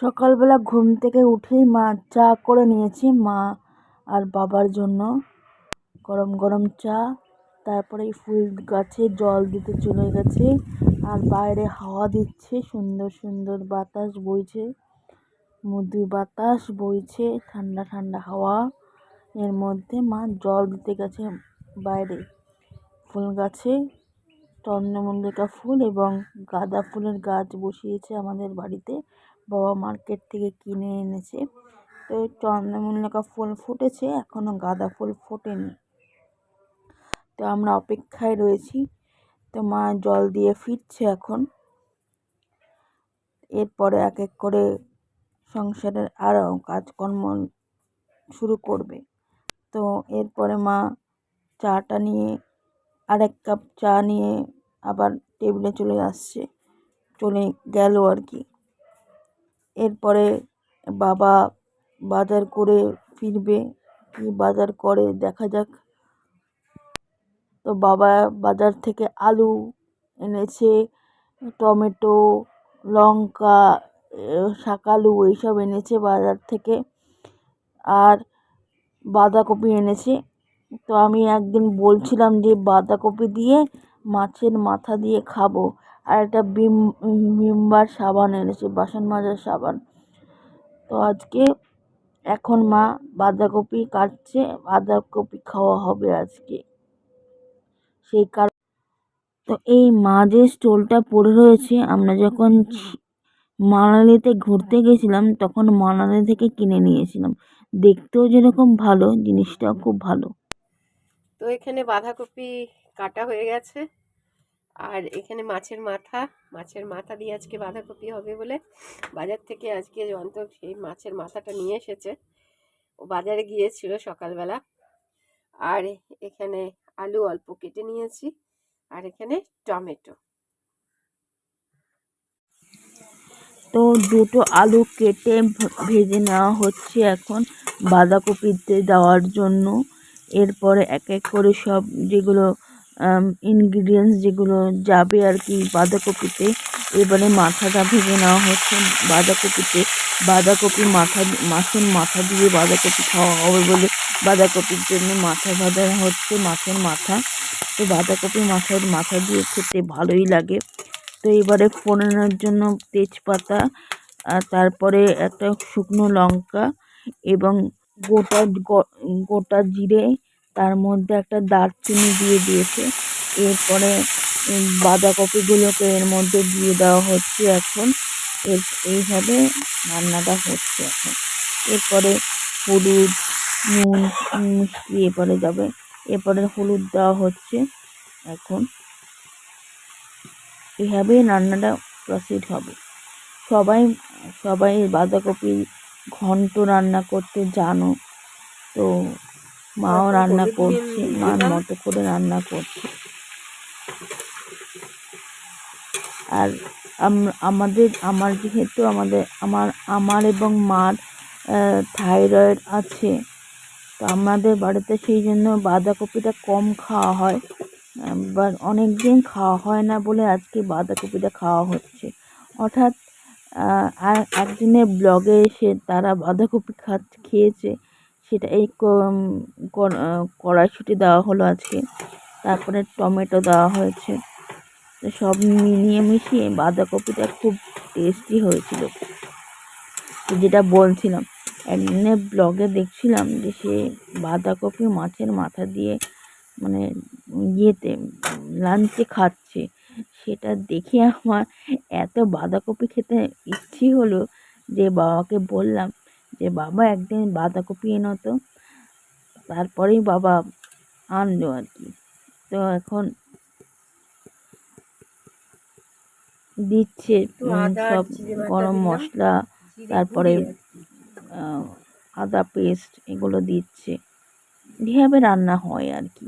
সকালবেলা ঘুম থেকে উঠেই মা চা করে নিয়েছি, মা আর বাবার জন্য গরম গরম চা। তারপরে ফুল গাছে জল দিতে চলে গেছে, আর বাইরে হাওয়া দিচ্ছে, সুন্দর সুন্দর বাতাস বইছে, মৃদু বাতাস বইছে, ঠান্ডা ঠান্ডা হাওয়া। এর মধ্যে মা জল দিতে গেছে বাইরে ফুল গাছে। চন্দ্রমল্লিকা ফুল এবং গাঁদা ফুলের গাছ বসিয়েছে আমাদের বাড়িতে, বাবা মার্কেট থেকে কিনে এনেছে। তো চন্দ্রমল্লিকা ফুল ফুটেছে, এখনও গাঁদা ফুল ফোটেনি। তো আমরা অপেক্ষায় রয়েছি। তো মা জল দিয়ে ফিরছে এখন। এরপরে এক এক করে সংসারের আরও কাজকর্ম শুরু করবে। তো এরপরে মা চাটা নিয়ে, আরেক কাপ চা নিয়ে আবার টেবিলে চলে গেল আর কি। এরপরে বাবা বাজার করে ফিরবে, কি বাজার করে দেখা যাক। তো বাবা বাজার থেকে আলু এনেছে, টমেটো, লঙ্কা, শাকালু এইসব এনেছে বাজার থেকে, আর বাঁধাকপি এনেছে। তো আমি একদিন বলছিলাম যে বাঁধাকপি দিয়ে মাছের মাথা দিয়ে খাবো, আর একটা ভিমবার সাবান এনেছে, বাসন মাজার সাবান। তো আজকে এখন মা বাঁধাকপি কাটছে, বাঁধাকপি খাওয়া হবে আজকে সেই কারণ। তো এই মা যে স্টোলটা পড়ে রয়েছে, আমরা যখন মানালিতে ঘুরতে গেছিলাম তখন মানালি থেকে কিনে নিয়েছিলাম। দেখতেও যেরকম ভালো, জিনিসটাও খুব ভালো। তো এখানে বাঁধাকপি কাটা হয়ে গেছে, আর এখানে মাছের মাথা দিয়ে আজকে বাঁধাকপি হবে বলে বাজার থেকে আজকে যন্ত্র সেই মাছের মাথাটা নিয়ে এসেছে। ও বাজারে গিয়েছিল সকালবেলা। আর এখানে আলু অল্প কেটে নিয়েছি, আর এখানে টমেটো। তো দুটো আলু কেটে ভেজে নেওয়া হচ্ছে এখন বাঁধাকপিতে দেওয়ার জন্য। এরপরে এক এক করে সব যেগুলো ইনগ্রিডিয়েন্টস যেগুলো যাবে আর কি বাঁধাকপিতে, এবারে মাথাটা ভেজে নেওয়া হচ্ছে বাঁধাকপিতে। মাছের মাথা দিয়ে বাঁধাকপি খাওয়া হবে বলে বাঁধাকপির জন্য মাথা ভাজা হচ্ছে, মাছের মাথা। তো বাঁধাকপি মাথা দিয়ে খেতে ভালোই লাগে। তো এবারে ফোড়নের জন্য তেজপাতা, আর তারপরে একটা শুকনো লঙ্কা এবং গোটা জিরে, তার মধ্যে একটা দারচিনি দিয়ে দিয়েছে। এরপরে বাঁধাকপিগুলোকে এর মধ্যে দিয়ে দেওয়া হচ্ছে এখন। এইভাবে রান্নাটা হচ্ছে এখন। এরপরে হলুদ, নুন, মিষ্টি এরপরে যাবে। এরপরে হলুদ দেওয়া হচ্ছে এখন। এভাবেই রান্নাটা প্রসিড হবে। সবাই বাঁধাকপি ঘন্ট রান্না করতে জানো, তো মাও রান্না করছে, মার মতো করে রান্না করছে। আর আমার যেহেতু আমার এবং মার থাইরয়েড আছে, তো আমাদের বাড়িতে সেই জন্য বাঁধাকপিটা কম খাওয়া হয়, বা অনেক দিন খাওয়া হয় না বলে আজকে বাঁধাকপিটা খাওয়া হচ্ছে। হঠাৎ একদিনের ব্লগে এসে তারা বাঁধাকপি খেয়েছে, সেটা এই কড়াইশুঁটি দেওয়া হলো আজকে, তারপরে টমেটো দেওয়া হয়েছে। তো সব মিশিয়ে বাঁধাকপিটা খুব টেস্টি হয়েছিল। তো যেটা বলছিলাম, একদিনের ব্লগে দেখছিলাম যে সে বাঁধাকপি মাছের মাথা দিয়ে মানে লাঞ্চে খাচ্ছে। সেটা দেখে আমার এত বাঁধাকপি খেতে ইচ্ছে হলো যে বাবাকে বললাম যে বাবা একদিন বাঁধাকপি এনো তো। তারপরেই বাবা আনলো আর কি। তো এখন দিচ্ছে সব গরম মশলা, তারপরে আদা পেস্ট এগুলো দিচ্ছে। এভাবে রান্না হয় আর কি।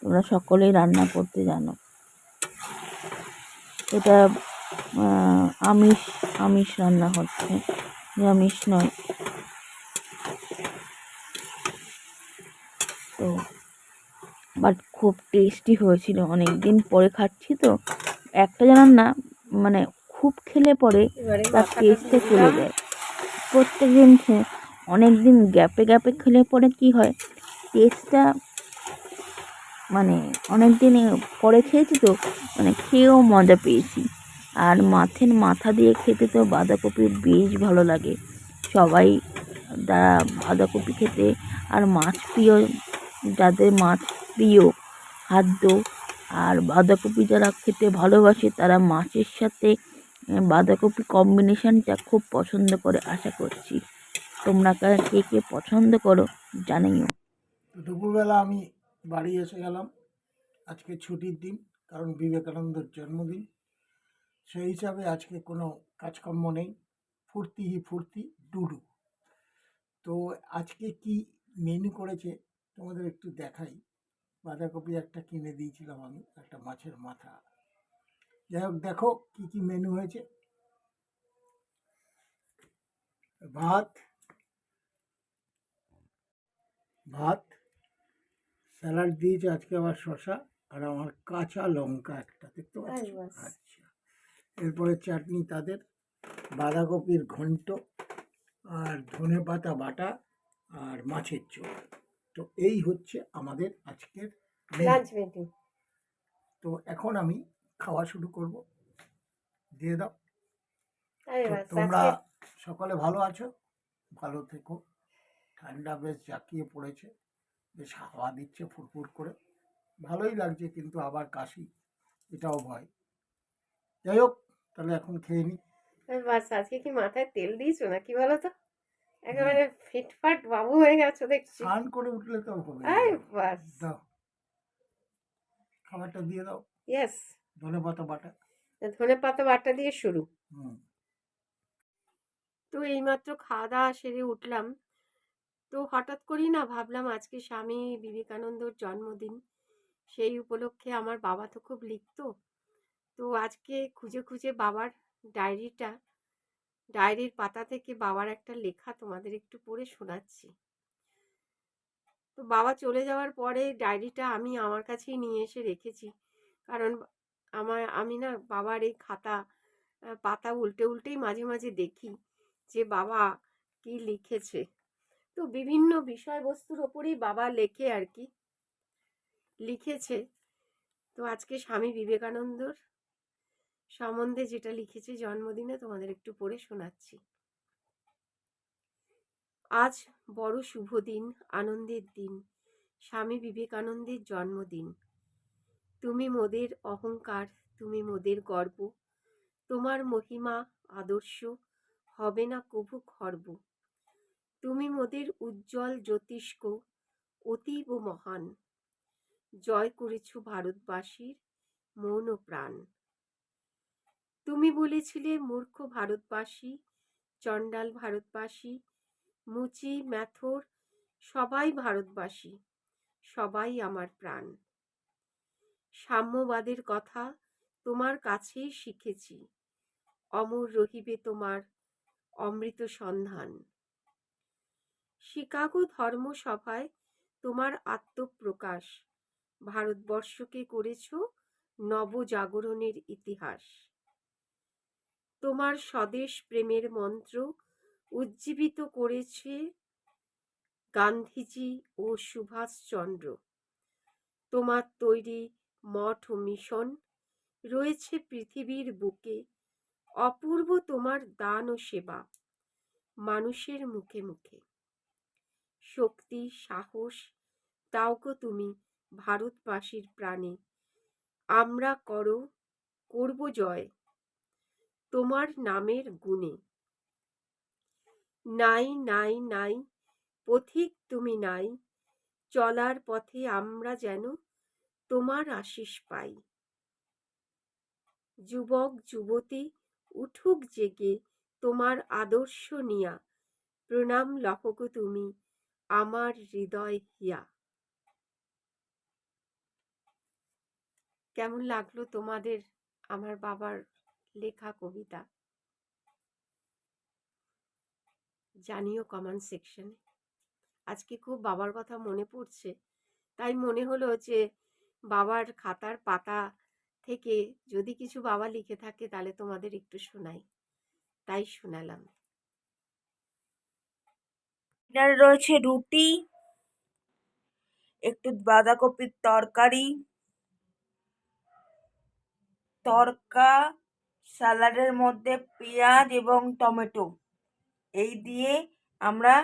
তোমরা সকলেই রান্না করতে জানো। এটা আমিষ রান্না হচ্ছে, নিরামিষ নয়। তো বাট খুব টেস্টি হয়েছিল, অনেক দিন পরে খাচ্ছি তো। একটা জানান না, মানে খুব খেলে পরে তার টেস্টটা চলে যায়। প্রত্যেকদিন অনেক দিন গ্যাপে গ্যাপে খেলে পরে কি হয়, টেস্টটা মানে অনেক দিন পরে খেয়েছি তো, মানে খেয়েও মজা পেয়েছি। আর মাছের মাথা দিয়ে খেতে তো বাঁধাকপি বেশ ভালো লাগে। সবাই যারা বাঁধাকপি খেতে আর মাছ প্রিয়, যাদের মাছ প্রিয় খাদ্য আর বাঁধাকপি যারা খেতে ভালোবাসে, তারা মাছের সাথে বাঁধাকপি কম্বিনেশনটা খুব পছন্দ করে আশা করছি। তোমরা কে কে পছন্দ করো জানিও। তো দুপুরবেলা আমি বাড়ি এসে গেলাম। আজকে ছুটির দিন, কারণ বিবেকানন্দের জন্মদিন। সেই হিসাবে আজকে কোনো কাজকর্ম নেই, ফুর্তিই ফুর্তি ডুডু। তো আজকে কি মেনু করেছে তোমাদের একটু দেখাই। বাঁধাকপি একটা কিনে দিয়েছিলাম আমি, একটা মাছের মাথা। যাই হোক, দেখো কি কি মেনু হয়েছে। ভাত, ভাত, স্যালাড দিয়েছে আজকে আবার শশা, আর আমার কাঁচা লঙ্কা একটা, দেখতে পাচ্ছ? বাস। আচ্ছা, এরপরে চাটনি তাদের, বাঁধাকপির ঘন্ট, আর ধনেপাতা বাটা, আর মাছের ঝোল। তো এই হচ্ছে আমাদের আজকের মেনু। Lunch menu. তো এখন আমি খাওয়া শুরু করব, দিয়ে দাও। আরে তো বাস, তোমরা আজকে সকলে ভালো আছো? ভালো থেকো। ঠান্ডা বেশ জাঁকিয়ে পড়েছে, বেশ হাওয়া দিচ্ছে ফুরফুর করে, ভালোই লাগছে, কিন্তু আবার কাশি, এটাও ভয়। যাই হোক, তাহলে এখন খেয়ে নিই। বাস, আজকে কি মাথায় তেল দিয়েছো নাকি বলো তো? হুম, একেবারে ফিটফাট বাবু হয়ে গেছো দেখছি। স্নান করে উঠলে তো হবে। আরে বাস। দাও, খাবারটা দিয়ে দাও, ইয়েস। ধনেপাতা বাটা। ধনেপাতা বাটা দিয়ে শুরু। হুম। তো এইমাত্র খাওয়া দাওয়া সেরে উঠলাম। তো হঠাৎ করেই না ভাবলাম আজকে স্বামী বিবেকানন্দর জন্মদিন। সেই উপলক্ষে আমার বাবা তো খুব লিখতো। তো আজকে খুঁজে খুঁজে বাবার ডায়েরিটা, ডায়েরির পাতা থেকে বাবার একটা লেখা তোমাদের একটু পড়ে শোনাচ্ছি। তো বাবা চলে যাওয়ার পরে ডায়েরিটা আমি আমার কাছেই নিয়ে এসে রেখেছি, কারণ আমি না বাবার এই খাতা পাতা উল্টে উল্টেই মাঝে মাঝে দেখি যে বাবা কি লিখেছে। তো বিভিন্ন বিষয়বস্তুর ওপরেই বাবা লেখে আর কি, লিখেছে। তো আজকে স্বামী বিবেকানন্দর সম্বন্ধে যেটা লিখেছে জন্মদিনে তোমাদের একটু পড়ে শোনাচ্ছি। আজ বড় শুভ দিন, আনন্দের দিন, স্বামী বিবেকানন্দের জন্মদিন। তুমি মোদের অহংকার, তুমি মোদের গর্ব, তোমার মহিমা আদর্শ হবে না কভু খর্ব। তুমি মোদের উজ্জ্বল জ্যোতিষ্ক, অতীব মহান, জয় করেছ ভারতবাসীর মন ও প্রাণ। তুমি বলেছিলে মূর্খ ভারতবাসী, চণ্ডাল ভারতবাসী, মুচি ম্যাথর সবাই ভারতবাসী, সবাই আমার প্রাণ। সাম্যবাদের কথা তোমার কাছেই শিখেছি, অমর রহিবে তোমার অমৃত সন্ধান। শিকাগো ধর্মসভায় তোমার আত্মপ্রকাশ, ভারতবর্ষকে করেছ নবজাগরণের ইতিহাস। তোমার স্বদেশ প্রেমের মন্ত্র উজ্জীবিত করেছে গান্ধীজি ও সুভাষচন্দ্র। তোমার তৈরি মঠ ও মিশন রয়েছে পৃথিবীর বুকে, অপূর্ব তোমার দান ও সেবা মানুষের মুখে মুখে। শক্তি সাহস দাও গো তুমি ভারতবাসীর প্রাণে, আমরা করব জয় তোমার নামের গুণে। নাই নাই নাই পথিক তুমি নাই, চলার পথে আমরা যেন তোমার আশিস পাই। যুবক যুবতী উঠুক জেগে তোমার আদর্শ নিয়া, প্রণাম লহো গো তুমি আমার হৃদয় হিয়া। কেমন লাগলো তোমাদের আমার বাবার লেখা কবিতা? জানিও কমেন্ট সেকশনে। আজকে খুব বাবার কথা মনে পড়ছে, তাই মনে হলো যে বাবার খাতার পাতা থেকে যদি কিছু বাবা লিখে থাকে তাহলে তোমাদের একটু শোনাই, তাই শোনালাম। ডিনারে রয়েছে রুটি, একটু বাঁধাকপির তরকারি, তড়কা, স্যালাডের মধ্যে পেঁয়াজ এবং টমেটো, এই দিয়ে আমরা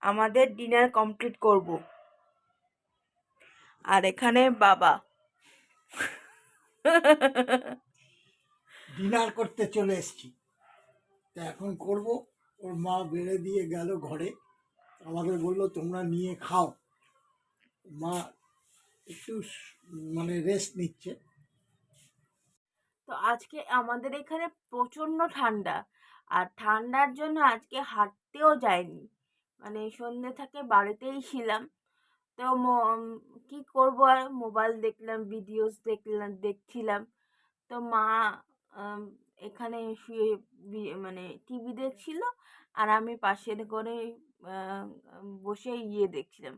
আমাদের ডিনার কমপ্লিট করব। আর এখানে বাবা ডিনার করতে চলে এসেছি। তা এখন করব। ওর মা বেড়ে দিয়ে গেল ঘরে, আমাদের বললো তোমরা নিয়ে খাও। মা একটু মানে রেস্ট নিচ্ছে। তো আজকে আমাদের এখানে প্রচণ্ড ঠান্ডা, আর ঠান্ডার জন্য আজকে হাঁটতেও যায়নি, মানে সন্ধ্যে থেকে বাড়িতেই ছিলাম। তো কি করবো, আর মোবাইল দেখলাম, ভিডিওস দেখছিলাম। তো মা আম, এখানে শুয়ে মানে টিভি দেখছিল, আর আমি পাশের ঘরে আহ, বসে দেখছিলাম,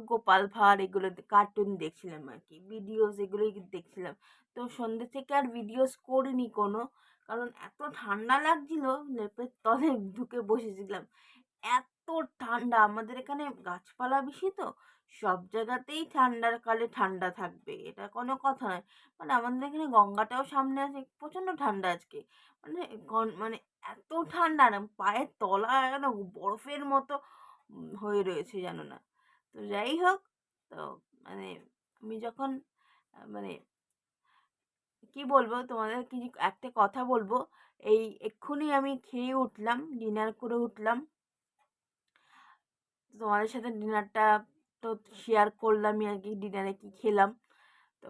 গোপাল ভাঁড় এগুলো কার্টুন দেখছিলাম আর কি, ভিডিওস এগুলোই দেখছিলাম। তো সন্ধ্যে থেকে আর ভিডিওস করিনি কোনো, কারণ এত ঠান্ডা লাগছিল, লেপের তলে ঢুকে বসেছিলাম। এত ঠান্ডা, আমাদের এখানে গাছপালা বেশি তো, সব জায়গাতেই ঠান্ডার কালে ঠান্ডা থাকবে, এটা কোনো কথা নয়। মানে আমাদের এখানে গঙ্গাটাও সামনে আছে, প্রচণ্ড ঠান্ডা আজকে। মানে মানে এত ঠান্ডা না, পায়ের তলা যেন বরফের মতো হয়ে রয়েছে, জানো না। তো যাই হোক, তো মানে আমি যখন মানে কি বলবো তোমাদের, কিছু একটা কথা বলবো। এই এক্ষুনি আমি খেয়ে উঠলাম, ডিনার করে উঠলাম, তোমাদের সাথে ডিনারটা তো শেয়ার করলামই আর কি, ডিনারে কি খেলাম। তো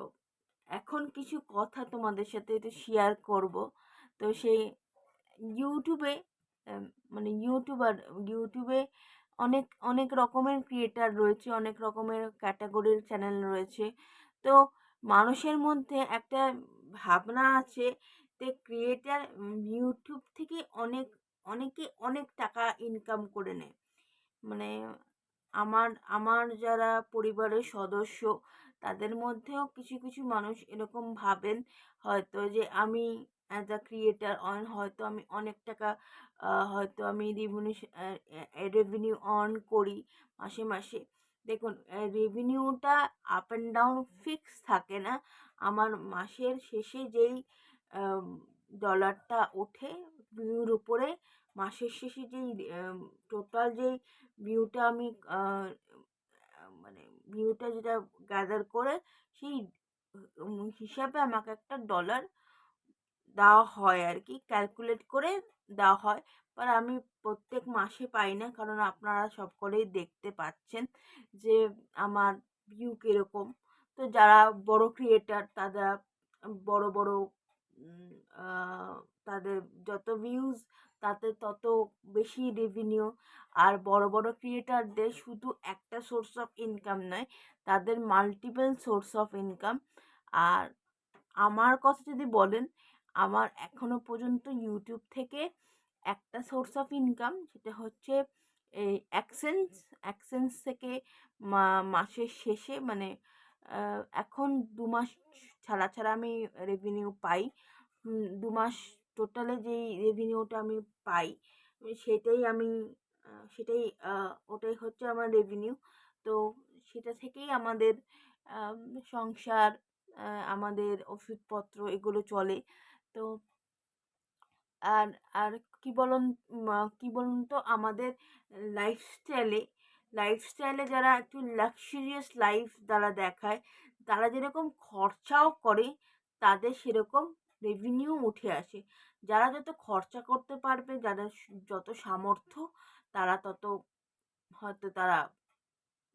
এখন কিছু কথা তোমাদের সাথে একটু শেয়ার করব। তো সেই ইউটিউবে উম, মানে ইউটিউবে অনেক অনেক রকমের ক্রিয়েটার রয়েছে, অনেক রকমের ক্যাটাগরির চ্যানেল রয়েছে। তো মানুষের মধ্যে একটা ভাবনা আছে যে ক্রিয়েটার ইউটিউব থেকে অনেকে অনেক টাকা ইনকাম করে নেয়। মানে আমার আমার যারা পরিবারের সদস্য, তাদের মধ্যেও কিছু কিছু মানুষ এরকম ভাবেন হয়তো, যে আমি অ্যাজ আ ক্রিয়েটার হয়তো আমি অনেক টাকা হয়তো আমি রেভিনিউ আর্ন করি মাসে মাসে। দেখুন, রেভিনিউটা আপ অ্যান্ড ডাউন ফিক্স থাকে না। আমার মাসের শেষে যেই ডলারটা ওঠে ভিউর উপরে, মাসের শেষে যেই টোটাল যেই ভিউটা আমি মানে ভিউটা যেটা গ্যাদার করে, সেই হিসাবে আমাকে একটা ডলার দেওয়া হয় আর কি, ক্যালকুলেট করে দেওয়া হয়। বাট আমি প্রত্যেক মাসে পাই না, কারণ আপনারা সকলেই দেখতে পাচ্ছেন যে আমার ভিউ কীরকম। তো যারা বড় ক্রিয়েটার, তারা বড় বড় উম, তাদের যত ভিউজ, তাতে তত বেশি রেভিনিউ। আর বড় বড় ক্রিয়েটারদের শুধু একটা সোর্স অফ ইনকাম নয়, তাদের মাল্টিপল সোর্স অফ ইনকাম। আর আমার কথা যদি বলেন, আমার এখনো পর্যন্ত ইউটিউব থেকে একটা সোর্স অফ ইনকাম, সেটা হচ্ছে এই অ্যাকসেন্স থেকে মাসের শেষে, মানে এখন 2 মাস ছাড়া ছাড়া আমি রেভিনিউ পাই। 2 মাস টোটালে যেই রেভিনিউটা আমি পাই, সেটাই আমি সেটাই ওটাই হচ্ছে আমার রেভিনিউ। তো সেটা থেকেই আমাদের সংসার, আমাদের ওষুধপত্র এগুলো চলে। তো আর আর কি বলুন তো, আমাদের লাইফস্টাইলে লাইফস্টাইলে যারা একটু লাক্সারিয়াস লাইফ যারা দেখায়, তারা যেরকম খরচাও করে, তাদের সেরকম রেভিনিউ উঠে আসে। যারা যত খরচা করতে পারবে, যারা যত সামর্থ্য, তারা তত হয়তো তারা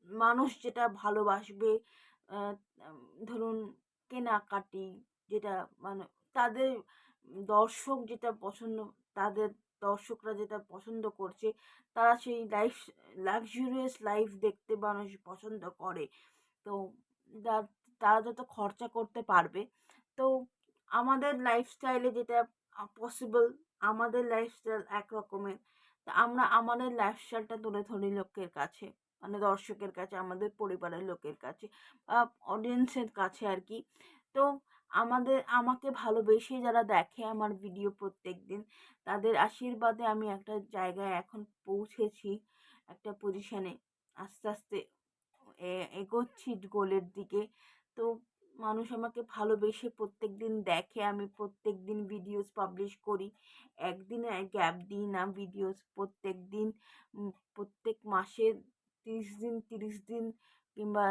মানুষ যেটা ভালোবাসবে, আহ, ধরুন কেনাকাটি, যেটা মানে তাদের দর্শক যেটা পছন্দ, তাদের দর্শকরা যেটা পছন্দ করছে, তারা সেই লাক্সারিয়াস লাইফ দেখতে মানুষ পছন্দ করে। তো তারা যত খরচা করতে পারবে, তো আমাদের লাইফস্টাইলে যেটা পসিবল, আমাদের লাইফস্টাইল এক রকমের। তা আমরা আমাদের লাইফস্টাইলটা তুলে ধরি লোকের কাছে, মানে দর্শকের কাছে, আমাদের পরিবারের লোকের কাছে, অডিয়েন্সের কাছে আর কি। তো আমাকে ভালোবেসে যারা দেখে আমার ভিডিও প্রত্যেকদিন, তাদের আশীর্বাদে আমি একটা জায়গায় এখন পৌঁছেছি, একটা পজিশনে আস্তে আস্তে এগোচ্ছি গোলের দিকে। তো মানুষ আমাকে ভালোবেসে প্রত্যেকদিন দেখে, আমি প্রত্যেকদিন ভিডিওস পাবলিশ করি, একদিন গ্যাপ দিই না ভিডিওস, প্রত্যেকদিন প্রত্যেক মাসে 30 দিন কিংবা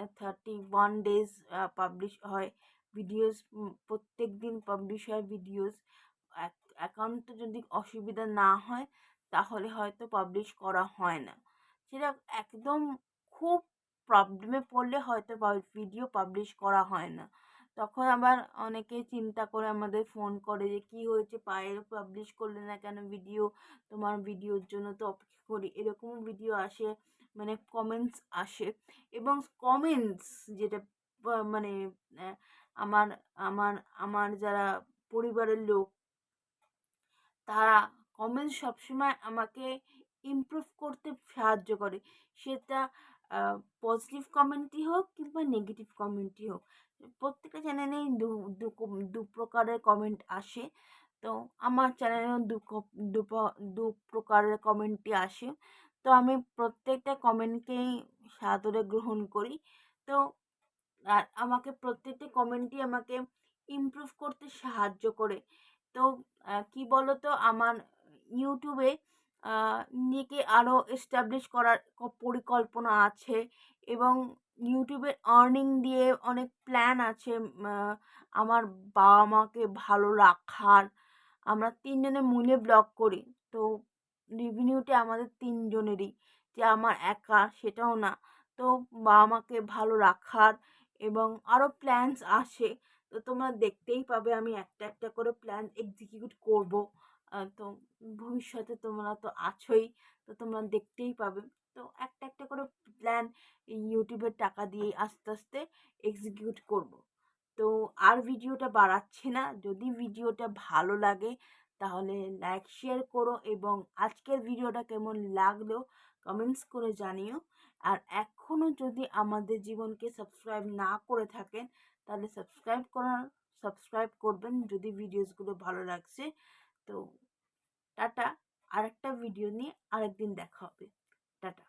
31 ডেজ পাবলিশ হয় ভিডিওস, প্রত্যেক দিন পাবলিশ হয় ভিডিওস। একান্ত যদি অসুবিধা না হয় তাহলে হয়তো পাবলিশ করা হয় না, সেটা একদম খুব প্রবলেমে পড়লে হয়তো ভিডিও পাবলিশ করা হয় না। তখন আবার অনেকে চিন্তা করে আমাদের ফোন করে যে কী হয়েছে, পায়ের পাবলিশ করলে না কেন ভিডিও, তোমার ভিডিওর জন্য তো অপেক্ষা করি, এরকমও ভিডিও আসে, মানে কমেন্টস আসে। এবং কমেন্টস যেটা মানে আহ, আমার আমার আমার যারা পরিবারের লোক, তারা কমেন্ট সবসময় আমাকে ইমপ্রুভ করতে সাহায্য করে, সেটা পজিটিভ কমেন্টই হোক কিংবা নেগেটিভ কমেন্টই হোক। প্রত্যেকটা চ্যানেলেই দু প্রকারের কমেন্ট আসে, তো আমার চ্যানেলেও দু প্রকারের কমেন্টই আসে। তো আমি প্রত্যেকটা কমেন্টকেই সাদরে গ্রহণ করি। তো আর আমাকে প্রত্যেকটা কমেন্টই আমাকে ইমপ্রুভ করতে সাহায্য করে। তো কি বলতো, আমার ইউটিউবে নিজেকে আরও এস্টাবলিশ করার পরিকল্পনা আছে, এবং ইউটিউবে আর্নিং দিয়ে অনেক প্ল্যান আছে। আমার বাবা মাকে ভালো রাখার, আমরা তিনজনে মিলে ব্লগ করি, তো রেভিনিউটা আমাদের তিনজনেরই, যে আমার একা সেটাও না। তো বাবা মাকে ভালো রাখার এবং আরও প্ল্যানস আসে, তো তোমরা দেখতেই পাবে, আমি একটা একটা করে প্ল্যান এক্সিকিউট করব। তো ভবিষ্যতে তোমরা তো আছোই, তো তোমরা দেখতেই পাবে। তো একটা একটা করে প্ল্যান ইউটিউবের টাকা দিয়ে আস্তে আস্তে এক্সিকিউট করব। তো আর ভিডিওটা বাড়াচ্ছি না, যদি ভিডিওটা ভালো লাগে তাহলে লাইক শেয়ার করো, এবং আজকের ভিডিওটা কেমন লাগলো কমেন্টস করে জানিও। আর এখনও যদি আমাদের জীবনকে সাবস্ক্রাইব না করে থাকেন তাহলে সাবস্ক্রাইব করবেন যদি ভিডিওসগুলো ভালো লাগছে। তো টাটা, আরেকটা ভিডিও নিয়ে আরেকদিন দেখা হবে। টাটা।